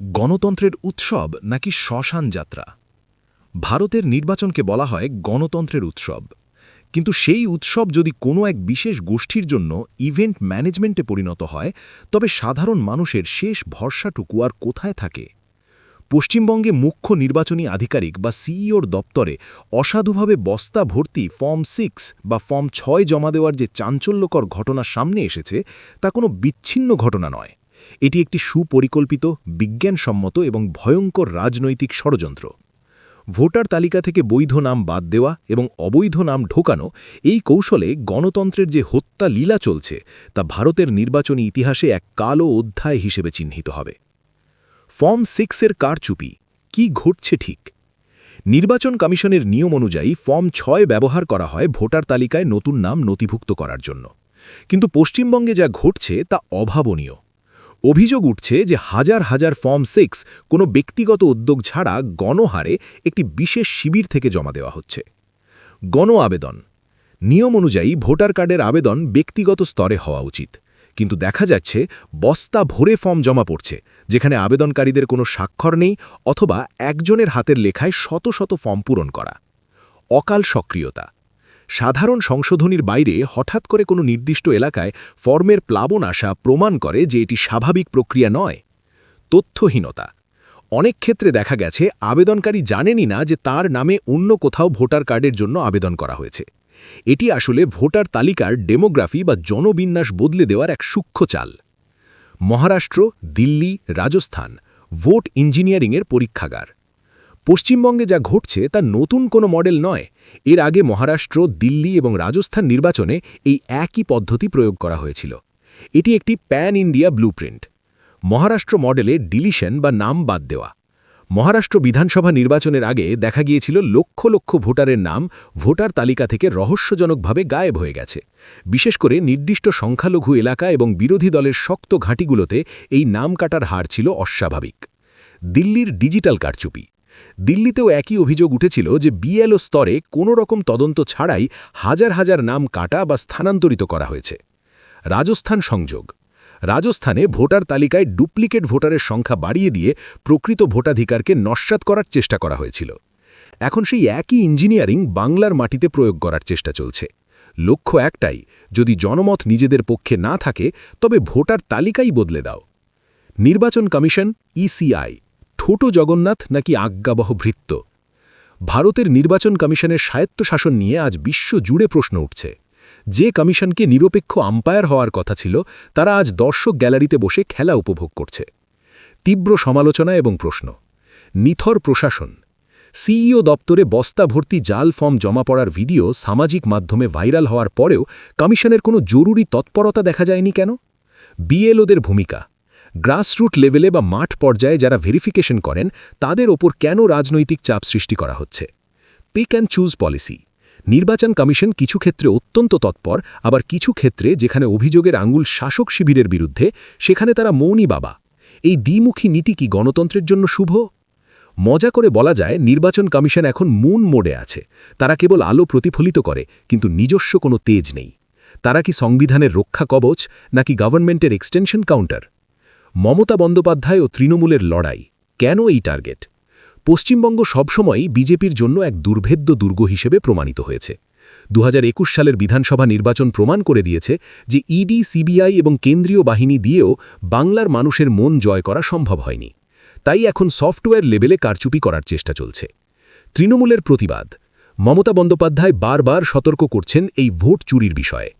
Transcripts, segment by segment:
গণতন্ত্রের উৎসব নাকি শ্মশান যাত্রা? ভারতের নির্বাচনকে বলা হয় গণতন্ত্রের উৎসব, কিন্তু সেই উৎসব যদি কোনো এক বিশেষ গোষ্ঠীর জন্য ইভেন্ট ম্যানেজমেন্টে পরিণত হয়, তবে সাধারণ মানুষের শেষ ভরসাটুকু আর কোথায় থাকে? পশ্চিমবঙ্গে মুখ্য নির্বাচনী আধিকারিক বা সিইওর দপ্তরে অসাধুভাবে বস্তা ভর্তি ফর্ম 6 বা ফর্ম 6 জমা দেওয়ার যে চাঞ্চল্যকর ঘটনা সামনে এসেছে, তা কোনো বিচ্ছিন্ন ঘটনা নয়। এটি একটি সুপরিকল্পিত, বিজ্ঞানসম্মত এবং ভয়ঙ্কর রাজনৈতিক ষড়যন্ত্র। ভোটার তালিকা থেকে বৈধ নাম বাদ দেওয়া এবং অবৈধ নাম ঢোকানো, এই কৌশলে গণতন্ত্রের যে হত্যা লীলা চলছে, তা ভারতের নির্বাচনী ইতিহাসে এক কালো অধ্যায় হিসেবে চিহ্নিত হবে। ফর্ম 6-এর কারচুপি, কি ঘটছে ঠিক? নির্বাচন কমিশনের নিয়ম অনুযায়ী ফর্ম 6 ব্যবহার করা হয় ভোটার তালিকায় নতুন নাম নথিভুক্ত করার জন্য, কিন্তু পশ্চিমবঙ্গে যা ঘটছে তা অভাবনীয়। অভিযোগ উঠছে যে হাজার হাজার ফর্ম 6 কোনো ব্যক্তিগত উদ্যোগ ছাড়া গণহারে একটি বিশেষ শিবির থেকে জমা দেওয়া হচ্ছে। গণ আবেদন, নিয়ম অনুযায়ী ভোটার কার্ডের আবেদন ব্যক্তিগত স্তরে হওয়া উচিত, কিন্তু দেখা যাচ্ছে বস্তা ভরে ফর্ম জমা পড়ছে, যেখানে আবেদনকারীদের কোনো স্বাক্ষর নেই অথবা একজনের হাতের লেখায় শত শত ফর্ম পূরণ করা। অকাল সক্রিয়তা, সাধারণ সংশোধনীর বাইরে হঠাৎ করে কোনো নির্দিষ্ট এলাকায় ফর্মের প্লাবন আসা প্রমাণ করে যে এটি স্বাভাবিক প্রক্রিয়া নয়। তথ্যহীনতা, অনেক ক্ষেত্রে দেখা গেছে আবেদনকারী জানেনই না যে তার নামে অন্য কোথাও ভোটার কার্ডের জন্য আবেদন করা হয়েছে। এটি আসলে ভোটার তালিকার ডেমোগ্রাফি বা জনবিন্যাস বদলে দেওয়ার এক সূক্ষ্ম চাল। মহারাষ্ট্র, দিল্লি, রাজস্থান ভোট ইঞ্জিনিয়ারিংয়ের পরীক্ষাগার। পশ্চিমবঙ্গে যা ঘটছে তা নতুন কোনো মডেল নয়। এর আগে মহারাষ্ট্র, দিল্লি এবং রাজস্থান নির্বাচনে এই একই পদ্ধতি প্রয়োগ করা হয়েছিল। এটি একটি প্যান ইন্ডিয়া ব্লুপ্রিন্ট। মহারাষ্ট্র মডেলে ডিলিশন বা নাম বাদ দেওয়া। মহারাষ্ট্র বিধানসভা নির্বাচনের আগে দেখা গিয়েছিল লক্ষ লক্ষ ভোটারের নাম ভোটার তালিকা থেকে রহস্যজনকভাবে গায়েব হয়ে গেছে। বিশেষ করে নির্দিষ্ট সংখ্যালঘু এলাকা এবং বিরোধী দলের শক্ত ঘাঁটিগুলোতে এই নাম কাটার হার ছিল অস্বাভাবিক। দিল্লির ডিজিটাল কারচুপি, দিল্লিতেও একই অভিযোগ উঠেছিল যে বিএলও স্তরে কোনো রকম তদন্ত ছাড়াই হাজার হাজার নাম কাটা বা স্থানান্তরিত করা হয়েছে। রাজস্থান সংযোগ, রাজস্থানে ভোটার তালিকায় ডুপ্লিকেট ভোটারের সংখ্যা বাড়িয়ে দিয়ে প্রকৃত ভোটাধিকারকে নস্যাৎ করার চেষ্টা করা হয়েছিল। এখন সেই একই ইঞ্জিনিয়ারিং বাংলার মাটিতে প্রয়োগ করার চেষ্টা চলছে। লক্ষ্য একটাই, যদি জনমত নিজেদের পক্ষে না থাকে তবে ভোটার তালিকাই বদলে দাও। নির্বাচন কমিশন, ইসিআই, ছোট জগন্নাথ নাকি আজ্ঞাবহ ভৃত্য? ভারতের নির্বাচন কমিশনের স্বায়ত্তশাসন নিয়ে আজ বিশ্ব জুড়ে প্রশ্ন উঠছে। যে কমিশনকে নিরপেক্ষ আম্পায়ার হওয়ার কথা ছিল, তারা আজ দর্শক গ্যালারিতে বসে খেলা উপভোগ করছে। তীব্র সমালোচনা এবং প্রশ্ন। নিথর প্রশাসন, সিইও দপ্তরে বস্তা ভর্তি জাল ফর্ম জমা পড়ার ভিডিও সামাজিক মাধ্যমে ভাইরাল হওয়ার পরেও কমিশনের কোনো জরুরি তৎপরতা দেখা যায়নি কেন? বিএলওদের ভূমিকা, গ্রাসরুট লেভেলে বা মাঠ পর্যায়ে যারা ভেরিফিকেশন করেন, তাদের ওপর কেন রাজনৈতিক চাপ সৃষ্টি করা হচ্ছে? পিক অ্যান্ড চুজ পলিসি, নির্বাচন কমিশন কিছু ক্ষেত্রে অত্যন্ত তৎপর, আবার কিছু ক্ষেত্রে যেখানে অভিযোগের আঙুল শাসক শিবিরের বিরুদ্ধে, সেখানে তারা মৌনী বাবা। এই দ্বিমুখী নীতি কি গণতন্ত্রের জন্য শুভ? মজা করে বলা যায়, নির্বাচন কমিশন এখন মুন মোডে আছে। তারা কেবল আলো প্রতিফলিত করে, কিন্তু নিজস্ব কোনো তেজ নেই। তারা কি সংবিধানের রক্ষা কবচ নাকি গভর্নমেন্টের এক্সটেনশন কাউন্টার? মমতা বন্দ্যোপাধ্যায় ও তৃণমূলের লড়াই, কেন এই টার্গেট? পশ্চিমবঙ্গ সবসময়ই বিজেপির জন্য এক দুর্ভেদ্য দুর্গ হিসেবে প্রমাণিত হয়েছে। 2021 সালের বিধানসভা নির্বাচন প্রমাণ করে দিয়েছে যে ইডি, সিবিআই এবং কেন্দ্রীয় বাহিনী দিয়েও বাংলার মানুষের মন জয় করা সম্ভব হয়নি। তাই এখন সফটওয়্যার লেভেলে কারচুপি করার চেষ্টা চলছে। তৃণমূলের প্রতিবাদ, মমতা বন্দ্যোপাধ্যায় বারবার সতর্ক করছেন এই ভোট চুরির বিষয়ে।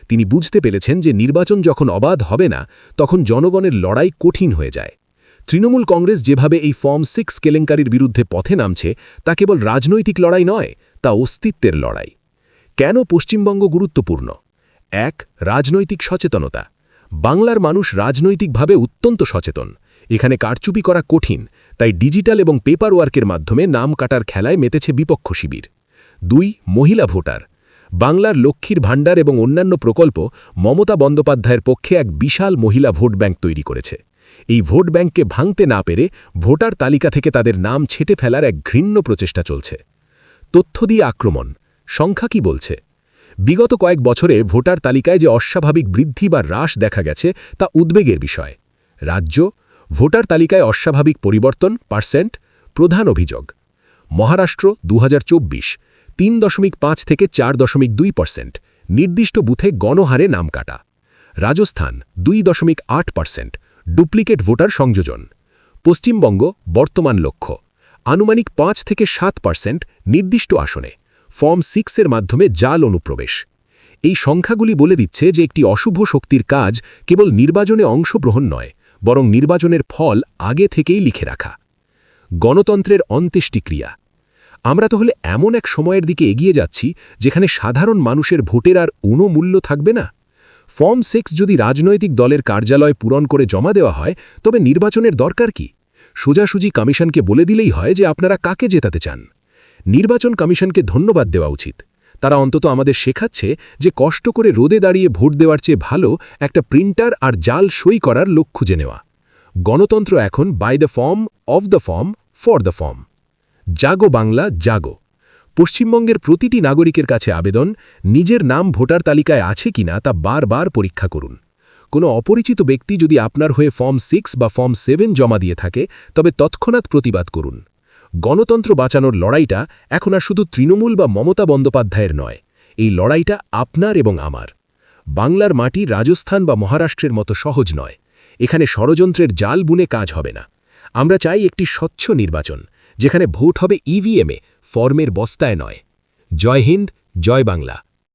তিনি বুঝতে পেরেছেন যে নির্বাচন যখন অবাধ হবে না, তখন জনগণের লড়াই কঠিন হয়ে যায়। তৃণমূল কংগ্রেস যেভাবে এই ফর্ম 6 কেলেঙ্কারির বিরুদ্ধে পথে নামছে, তা কেবল রাজনৈতিক লড়াই নয়, তা অস্তিত্বের লড়াই। কেন পশ্চিমবঙ্গ গুরুত্বপূর্ণ? 1. রাজনৈতিক সচেতনতা, বাংলার মানুষ রাজনৈতিকভাবে অত্যন্ত সচেতন। এখানে কারচুপি করা কঠিন, তাই ডিজিটাল এবং পেপার ওয়ার্কের মাধ্যমে নাম কাটার খেলায় মেতেছে বিপক্ষ শিবির। 2. মহিলা ভোটার, বাংলার লক্ষ্মীর ভাণ্ডার এবং অন্যান্য প্রকল্প মমতা বন্দ্যোপাধ্যায়ের পক্ষে এক বিশাল মহিলা ভোট ব্যাংক তৈরি করেছে। এই ভোট ব্যাংককে ভাঙতে না পেরে ভোটার তালিকা থেকে তাদের নাম ছেঁটে ফেলার এক ঘৃণ্য প্রচেষ্টা চলছে। তথ্য দিয়ে আক্রমণ, সংখ্যা কি বলছে? বিগত কয়েক বছরে ভোটার তালিকায় যে অস্বাভাবিক বৃদ্ধি বা হ্রাস দেখা গেছে, তা উদ্বেগের বিষয়। রাজ্য, ভোটার তালিকায় অস্বাভাবিক পরিবর্তন % প্রধান অভিযোগ মহারাষ্ট্র 2024 3.5 থেকে 4.2%, নির্দিষ্ট বুথে গণহারে নাম কাটা। রাজস্থান 2.8%, ডুপ্লিকেট ভোটার সংযোজন। পশ্চিমবঙ্গ বর্তমান লক্ষ্য আনুমানিক 5 থেকে 7%, নির্দিষ্ট আসনে ফর্ম 6 এর মাধ্যমে জাল অনুপ্রবেশ। এই সংখ্যাগুলি বলে দিচ্ছে যে একটি অশুভ শক্তির কাজ কেবল নির্বাচনে অংশগ্রহণ নয়, বরং নির্বাচনের ফল আগে থেকেই লিখে রাখা। গণতন্ত্রের অন্ত্যেষ্টিক্রিয়া আমরা তাহলে এমন এক সময়ের দিকে এগিয়ে যাচ্ছি যেখানে সাধারণ মানুষের ভোটের আর কোনো মূল্য থাকবে না। ফর্ম 6 যদি রাজনৈতিক দলের কার্যালয় পূরণ করে জমা দেওয়া হয়, তবে নির্বাচনের দরকার কি? সোজাসুজি কমিশনকে বলে দিলেই হয় যে আপনারা কাকে জেতাতে চান। নির্বাচন কমিশনকে ধন্যবাদ দেওয়া উচিত। তারা অন্তত আমাদের শেখাচ্ছে যে কষ্ট করে রোদে দাঁড়িয়ে ভোট দেওয়ার চেয়ে ভালো একটা প্রিন্টার আর জাল সই করার লক্ষ্য খুঁজে নেওয়া। গণতন্ত্র এখন by the form, of the form, for the form. জাগো বাংলা জাগো। পশ্চিমবঙ্গের প্রতিটি নাগরিকের কাছে আবেদন, নিজের নাম ভোটার তালিকায় আছে কিনা তা বারবার পরীক্ষা করুন। কোনো অপরিচিত ব্যক্তি যদি আপনার হয়ে ফর্ম 6 বা ফর্ম 7 জমা দিয়ে থাকে, তবে তৎক্ষণাৎ প্রতিবাদ করুন। গণতন্ত্র বাঁচানোর লড়াইটা এখন আর শুধু তৃণমূল বা মমতা বন্দ্যোপাধ্যায়ের নয়, এই লড়াইটা আপনার এবং আমার। বাংলার মাটি রাজস্থান বা মহারাষ্ট্রের মতো সহজ নয়। এখানে ষড়যন্ত্রের জাল বুনে কাজ হবে না। আমরা চাই একটি স্বচ্ছ নির্বাচন, যেখানে ভোট হবে ইভিএমে, ফর্মের বস্তায় নয়। জয় হিন্দ, জয় বাংলা।